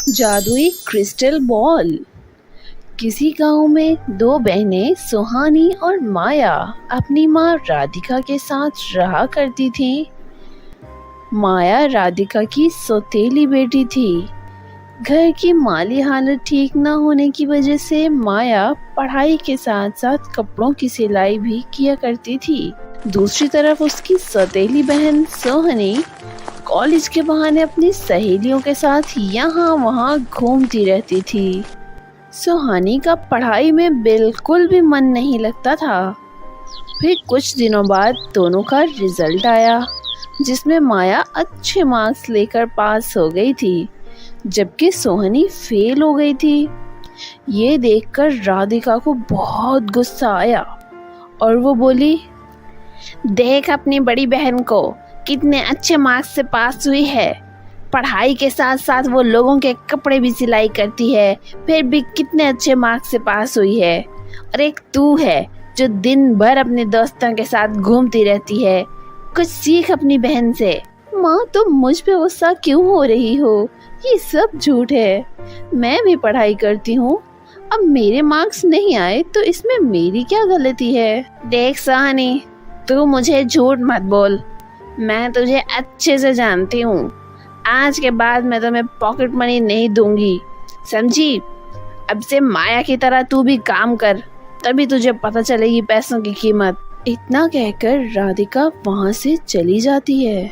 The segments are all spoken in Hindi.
जादुई क्रिस्टल बॉल। किसी गांव में दो बहनें सुहानी और माया अपनी माँ राधिका के साथ रहा करती थीं। माया राधिका की सौतेली बेटी थी। घर की माली हालत ठीक न होने की वजह से माया पढ़ाई के साथ साथ कपड़ों की सिलाई भी किया करती थी। दूसरी तरफ उसकी सौतेली बहन सोहनी कॉलेज के बहाने अपनी सहेलियों के साथ यहाँ वहाँ घूमती रहती थी। सुहानी का पढ़ाई में बिल्कुल भी मन नहीं लगता था। फिर कुछ दिनों बाद दोनों का रिजल्ट आया, जिसमें माया अच्छे मार्क्स लेकर पास हो गई थी, जबकि सोहनी फेल हो गई थी। ये देखकर राधिका को बहुत गुस्सा आया और वो बोली, देख अपनी बड़ी बहन को, कितने अच्छे मार्क्स से पास हुई है। पढ़ाई के साथ साथ वो लोगों के कपड़े भी सिलाई करती है, फिर भी कितने अच्छे मार्क्स से पास हुई है। और एक तू है जो दिन भर अपने दोस्तों के साथ घूमती रहती है। कुछ सीख अपनी बहन से। माँ, तुम मुझ पे गुस्सा क्यों हो रही हो? ये सब झूठ है। मैं भी पढ़ाई करती हूँ। अब मेरे मार्क्स नहीं आए तो इसमें मेरी क्या गलती है? देख सहानी, तू मुझे झूठ मत बोल। मैं तुझे अच्छे से जानती हूँ। आज के बाद मैं तुम्हें पॉकेट मनी नहीं दूंगी, समझी? अब से माया की तरह तू भी काम कर, तभी तुझे पता चलेगी पैसों की कीमत। इतना कहकर राधिका वहाँ से चली जाती है।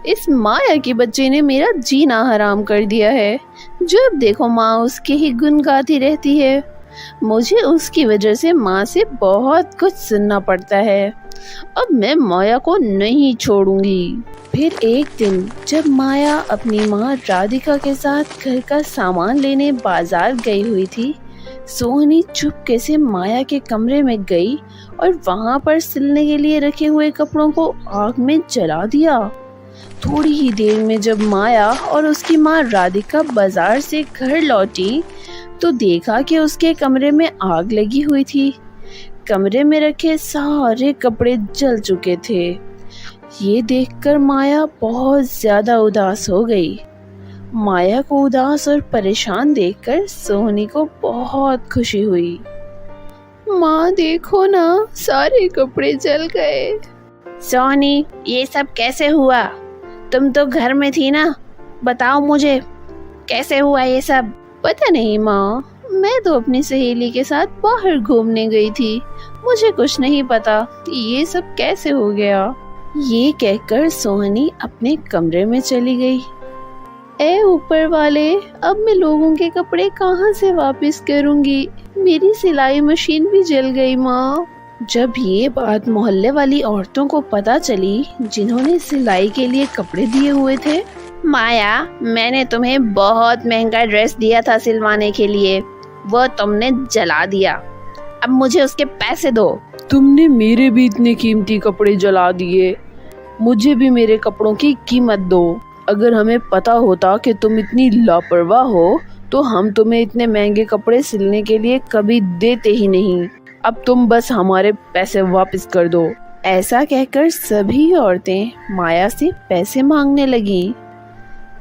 इस माया की बच्ची ने मेरा जीना हराम कर दिया है। जब देखो माँ उसके ही गुण गाती रहती है। मुझे उसकी वजह से माँ से बहुत कुछ सुनना पड़ता है। अब मैं माया को नहीं छोड़ूंगी। फिर एक दिन जब माया अपनी माँ राधिका के साथ घर का सामान लेने बाजार गई हुई थी, सोहनी चुपके से माया के कमरे में गई और वहाँ पर सिलने के लिए रखे हुए कपड़ों को आग में जला दिया। थोड़ी ही देर में जब माया और उसकी माँ राधिका बाजार से घर लौटी तो देखा कि उसके कमरे में आग लगी हुई थी। कमरे में रखे सारे कपड़े जल चुके थे। ये देखकर माया बहुत ज्यादा उदास हो गई। माया को उदास और परेशान देखकर सोहनी को बहुत खुशी हुई। माँ देखो ना, सारे कपड़े जल गए। सोहनी, ये सब कैसे हुआ? तुम तो घर में थी ना, बताओ मुझे कैसे हुआ ये सब? पता नहीं माँ, मैं तो अपनी सहेली के साथ बाहर घूमने गई थी। मुझे कुछ नहीं पता ये सब कैसे हो गया। ये कहकर सोहनी अपने कमरे में चली गई। ए ऊपर वाले, अब मैं लोगों के कपड़े कहाँ से वापस करूँगी? मेरी सिलाई मशीन भी जल गई माँ। जब ये बात मोहल्ले वाली औरतों को पता चली, जिन्होंने सिलाई के लिए कपड़े दिए हुए थे, माया, मैंने तुम्हें बहुत महंगा ड्रेस दिया था सिलवाने के लिए, वो तुमने जला दिया। अब मुझे उसके पैसे दो। तुमने मेरे भी इतने कीमती कपड़े जला दिए, मुझे भी मेरे कपड़ों की कीमत दो। अगर हमें पता होता कि तुम इतनी लापरवाह हो तो हम तुम्हें इतने महंगे कपड़े सिलने के लिए कभी देते ही नहीं। अब तुम बस हमारे पैसे वापस कर दो। ऐसा कहकर सभी औरतें माया से पैसे मांगने लगीं।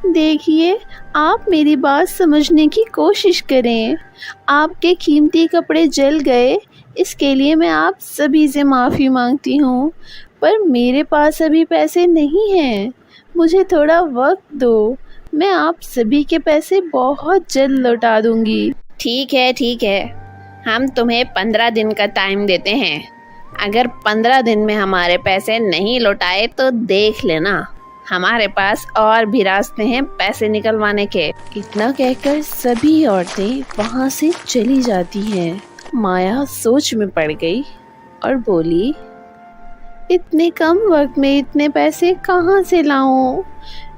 देखिए, आप मेरी बात समझने की कोशिश करें। आपके कीमती कपड़े जल गए, इसके लिए मैं आप सभी से माफ़ी मांगती हूँ, पर मेरे पास अभी पैसे नहीं हैं। मुझे थोड़ा वक्त दो, मैं आप सभी के पैसे बहुत जल्द लौटा दूंगी। ठीक है, हम तुम्हें 15 दिन का टाइम देते हैं। अगर 15 दिन में हमारे पैसे नहीं लौटाए तो देख लेना, हमारे पास और भी रास्ते हैं पैसे निकलवाने के। इतना कहकर सभी औरतें वहाँ से चली जाती हैं। माया सोच में पड़ गई और बोली, इतने कम वक्त में इतने पैसे कहाँ से लाऊं?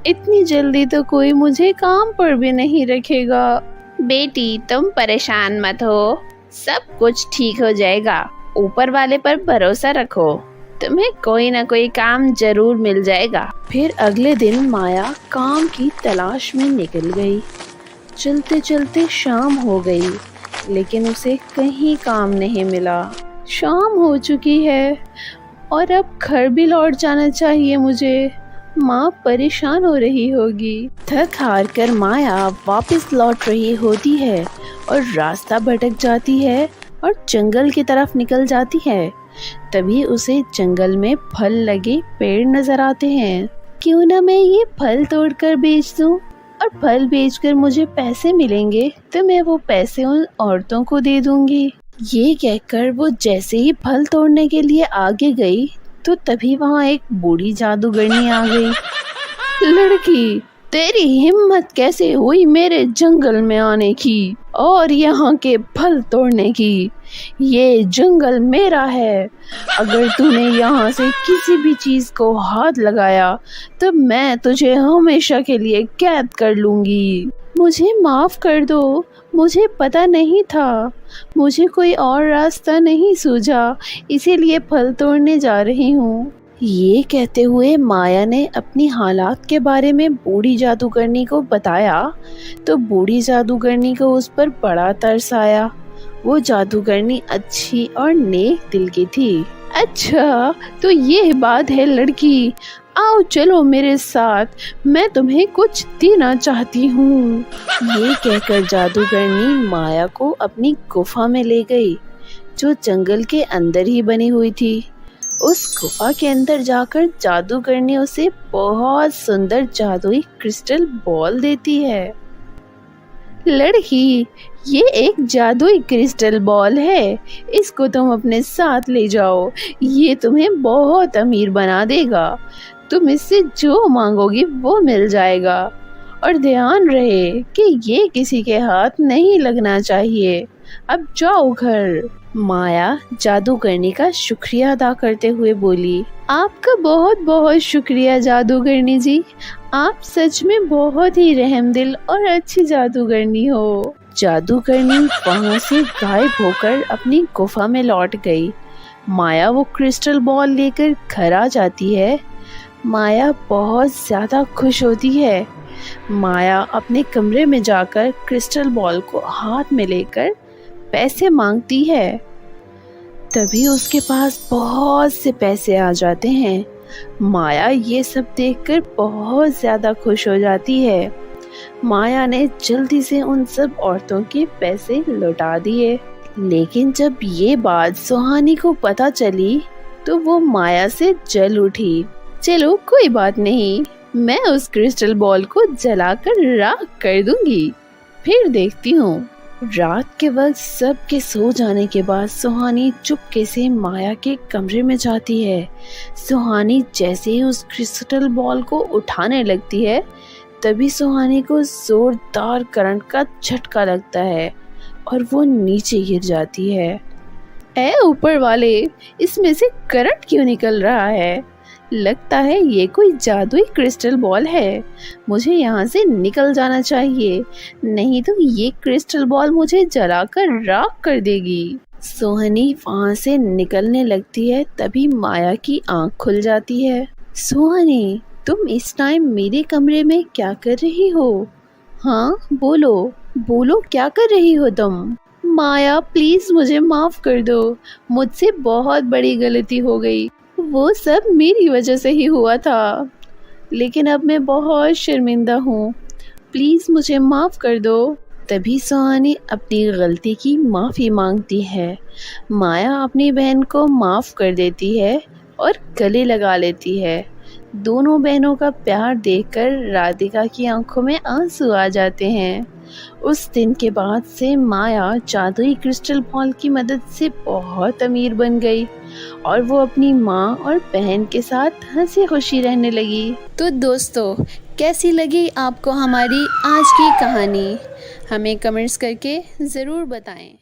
इतनी जल्दी तो कोई मुझे काम पर भी नहीं रखेगा। बेटी, तुम परेशान मत हो, सब कुछ ठीक हो जाएगा। ऊपर वाले पर भरोसा रखो, तुम्हें कोई ना कोई काम जरूर मिल जाएगा। फिर अगले दिन माया काम की तलाश में निकल गई। चलते चलते शाम हो गई, लेकिन उसे कहीं काम नहीं मिला। शाम हो चुकी है और अब घर भी लौट जाना चाहिए मुझे। माँ परेशान हो रही होगी। थक हार कर माया वापस लौट रही होती है और रास्ता भटक जाती है और जंगल की तरफ निकल जाती है। तभी उसे जंगल में फल लगे पेड़ नजर आते हैं। क्यों ना मैं ये फल तोड़कर बेच दूं और फल बेचकर मुझे पैसे मिलेंगे तो मैं वो पैसे उन औरतों को दे दूंगी। ये कहकर वो जैसे ही फल तोड़ने के लिए आगे गई तो तभी वहाँ एक बूढ़ी जादूगरनी आ गई। लड़की, तेरी हिम्मत कैसे हुई मेरे जंगल में आने की और यहाँ के फल तोड़ने की? ये जंगल मेरा है। अगर तूने यहाँ से किसी भी चीज को हाथ लगाया तो मैं तुझे हमेशा के लिए कैद कर लूंगी। मुझे माफ कर दो, मुझे पता नहीं था। मुझे कोई और रास्ता नहीं सूझा, इसीलिए फल तोड़ने जा रही हूँ। ये कहते हुए माया ने अपनी हालात के बारे में बूढ़ी जादूगरनी को बताया तो बूढ़ी जादूगरनी को उस पर बड़ा तरस आया। वो जादूगरनी अच्छी और नेक दिल की थी। अच्छा, तो ये बात है लड़की, आओ चलो मेरे साथ, मैं तुम्हें कुछ देना चाहती हूँ। ये कहकर जादूगरनी माया को अपनी गुफा में ले गई जो जंगल के अंदर ही बनी हुई थी। उस गुफा के अंदर जाकर जादूगरनी उसे बहुत सुंदर जादुई क्रिस्टल बॉल देती है। लड़की, ये एक जादुई क्रिस्टल बॉल है, इसको तुम अपने साथ ले जाओ। ये तुम्हें बहुत अमीर बना देगा। तुम इससे जो मांगोगी वो मिल जाएगा। और ध्यान रहे कि ये किसी के हाथ नहीं लगना चाहिए। अब जाओ घर। माया जादूगरनी का शुक्रिया अदा करते हुए बोली, आपका बहुत बहुत शुक्रिया जादूगरनी जी। आप सच में बहुत ही रहमदिल और अच्छी जादूगरनी हो। जादूगरनी वहाँ से गायब होकर अपनी गुफा में लौट गई। माया वो क्रिस्टल बॉल लेकर घर आ जाती है। माया बहुत ज्यादा खुश होती है। माया अपने कमरे में जाकर क्रिस्टल बॉल को हाथ में लेकर पैसे मांगती है। तभी उसके पास बहुत से पैसे आ जाते हैं। माया ये सब देखकर बहुत ज्यादा खुश हो जाती है। माया ने जल्दी से उन सब औरतों के पैसे लौटा दिए। लेकिन जब ये बात सुहानी को पता चली तो वो माया से जल उठी। चलो कोई बात नहीं, मैं उस क्रिस्टल बॉल को जलाकर राख कर दूंगी, फिर देखती हूँ। रात के वक्त सबके सो जाने के बाद सुहानी चुपके से माया के कमरे में जाती है। सुहानी जैसे ही उस क्रिस्टल बॉल को उठाने लगती है तभी सुहानी को जोरदार करंट का झटका लगता है और वो नीचे गिर जाती है। ऐ ऊपर वाले, इसमें से करंट क्यों निकल रहा है? लगता है ये कोई जादुई क्रिस्टल बॉल है। मुझे यहाँ से निकल जाना चाहिए, नहीं तो ये क्रिस्टल बॉल मुझे जलाकर राख कर देगी। सोहनी वहाँ से निकलने लगती है तभी माया की आंख खुल जाती है। सोहनी, तुम इस टाइम मेरे कमरे में क्या कर रही हो? हाँ बोलो बोलो, क्या कर रही हो तुम? माया प्लीज मुझे माफ कर दो, मुझसे बहुत बड़ी गलती हो गई। वो सब मेरी वजह से ही हुआ था, लेकिन अब मैं बहुत शर्मिंदा हूँ। प्लीज मुझे माफ कर दो। तभी सुहानी अपनी गलती की माफी मांगती है। माया अपनी बहन को माफ कर देती है और गले लगा लेती है। दोनों बहनों का प्यार देखकर राधिका की आंखों में आंसू आ जाते हैं। उस दिन के बाद से माया जादुई क्रिस्टल बॉल की मदद से बहुत अमीर बन गई और वो अपनी माँ और बहन के साथ हंसी खुशी रहने लगी। तो दोस्तों, कैसी लगी आपको हमारी आज की कहानी? हमें कमेंट्स करके ज़रूर बताएं।